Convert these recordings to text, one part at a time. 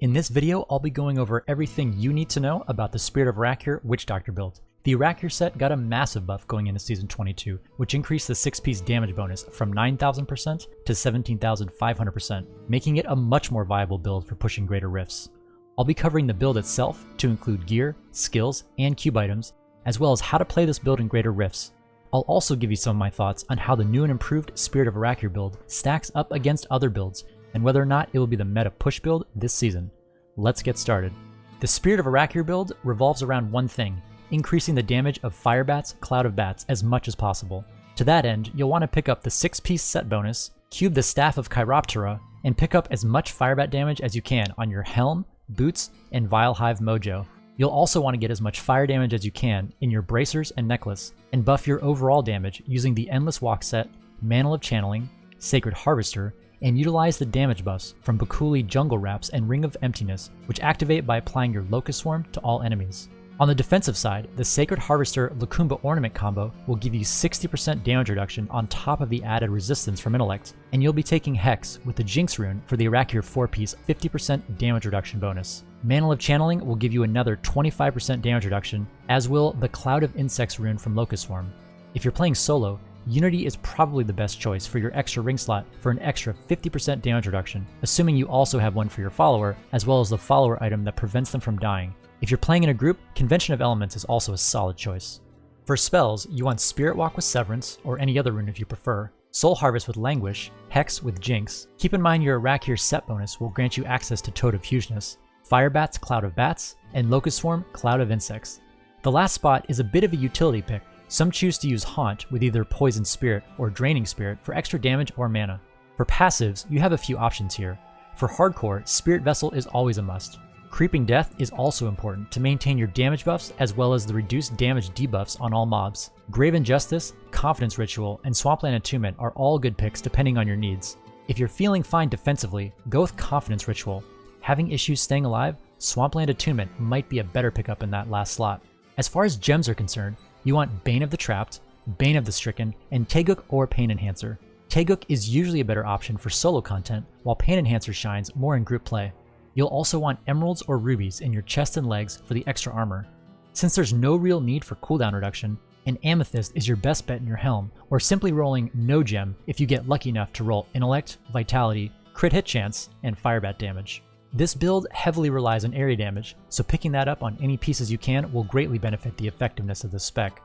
In this video, I'll be going over everything you need to know about the Spirit of Arachyr Witch Doctor build. The Arachyr set got a massive buff going into Season 22, which increased the 6-piece damage bonus from 9,000% to 17,500%, making it a much more viable build for pushing greater rifts. I'll be covering the build itself to include gear, skills, and cube items, as well as how to play this build in greater rifts. I'll also give you some of my thoughts on how the new and improved Spirit of Arachyr build stacks up against other builds, and whether or not it will be the meta push build this season. Let's get started. The Spirit of Arachyr build revolves around one thing: increasing the damage of Fire Bats, Cloud of Bats as much as possible. To that end, you'll want to pick up the 6-piece set bonus, cube the Staff of Chiroptera, and pick up as much Fire Bat damage as you can on your helm, boots, and Vile Hive mojo. You'll also want to get as much fire damage as you can in your bracers and necklace, and buff your overall damage using the Endless Walk set, Mantle of Channeling, Sacred Harvester, and utilize the damage buffs from Bakuli Jungle Wraps and Ring of Emptiness, which activate by applying your Locust Swarm to all enemies. On the defensive side, the Sacred Harvester Lacumba Ornament combo will give you 60% damage reduction on top of the added resistance from Intellect, and you'll be taking Hex with the Jinx rune for the Arachyr 4-piece 50% damage reduction bonus. Mantle of Channeling will give you another 25% damage reduction, as will the Cloud of Insects rune from Locust Swarm. If you're playing solo, Unity is probably the best choice for your extra ring slot for an extra 50% damage reduction, assuming you also have one for your follower, as well as the follower item that prevents them from dying. If you're playing in a group, Convention of Elements is also a solid choice. For spells, you want Spirit Walk with Severance, or any other rune if you prefer, Soul Harvest with Languish, Hex with Jinx. Keep in mind your Arachyr set bonus will grant you access to Toad of Hugeness, Fire Bats, Cloud of Bats, and Locust Swarm, Cloud of Insects. The last spot is a bit of a utility pick. Some choose to use Haunt with either Poison Spirit or Draining Spirit for extra damage or mana. For passives, you have a few options here. For hardcore, Spirit Vessel is always a must. Creeping Death is also important to maintain your damage buffs as well as the reduced damage debuffs on all mobs. Graven Justice, Confidence Ritual, and Swampland Attunement are all good picks depending on your needs. If you're feeling fine defensively, go with Confidence Ritual. Having issues staying alive, Swampland Attunement might be a better pickup in that last slot. As far as gems are concerned, you want Bane of the Trapped, Bane of the Stricken, and Taeguk or Pain Enhancer. Taeguk is usually a better option for solo content, while Pain Enhancer shines more in group play. You'll also want emeralds or rubies in your chest and legs for the extra armor. Since there's no real need for cooldown reduction, an amethyst is your best bet in your helm, or simply rolling no gem if you get lucky enough to roll intellect, vitality, crit hit chance, and firebat damage. This build heavily relies on area damage, so picking that up on any pieces you can will greatly benefit the effectiveness of this spec.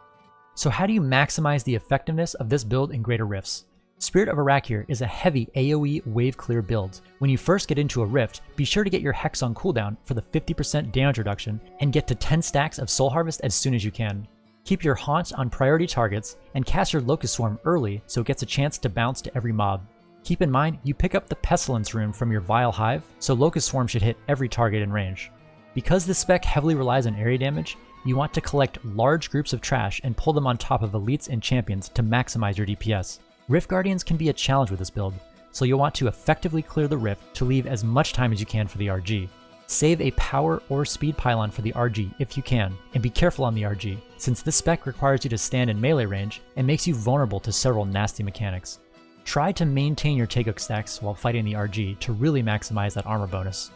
So how do you maximize the effectiveness of this build in greater rifts? Spirit of Arachyr is a heavy AoE wave clear build. When you first get into a rift, be sure to get your Hex on cooldown for the 50% damage reduction and get to 10 stacks of Soul Harvest as soon as you can. Keep your Haunt on priority targets and cast your Locust Swarm early so it gets a chance to bounce to every mob. Keep in mind, you pick up the Pestilence rune from your Vile Hive, so Locust Swarm should hit every target in range. Because this spec heavily relies on area damage, you want to collect large groups of trash and pull them on top of elites and champions to maximize your DPS. Rift Guardians can be a challenge with this build, so you'll want to effectively clear the rift to leave as much time as you can for the RG. Save a power or speed pylon for the RG if you can, and be careful on the RG, since this spec requires you to stand in melee range and makes you vulnerable to several nasty mechanics. Try to maintain your Taeguk stacks while fighting the RG to really maximize that armor bonus.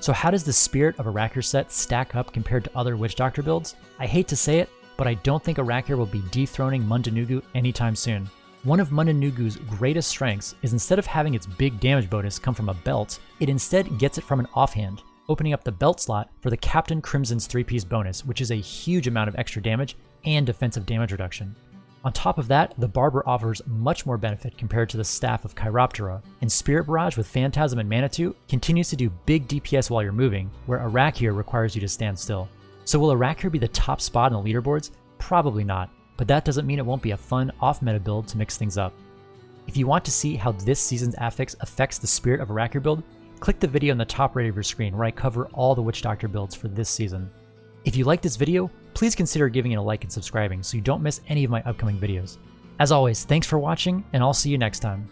So how does the Spirit of Arachyr set stack up compared to other Witch Doctor builds? I hate to say it, but I don't think Arachyr will be dethroning Mundanugu anytime soon. One of Mundanugu's greatest strengths is instead of having its big damage bonus come from a belt, it instead gets it from an offhand, opening up the belt slot for the Captain Crimson's 3-piece bonus, which is a huge amount of extra damage and defensive damage reduction. On top of that, the Barber offers much more benefit compared to the Staff of Chiroptera, and Spirit Barrage with Phantasm and Manitou continues to do big DPS while you're moving, where Arachyr requires you to stand still. So will Arachyr be the top spot on the leaderboards? Probably not, but that doesn't mean it won't be a fun off-meta build to mix things up. If you want to see how this season's affix affects the Spirit of Arachyr build, click the video on the top right of your screen where I cover all the Witch Doctor builds for this season. If you like this video, please consider giving it a like and subscribing so you don't miss any of my upcoming videos. As always, thanks for watching, and I'll see you next time.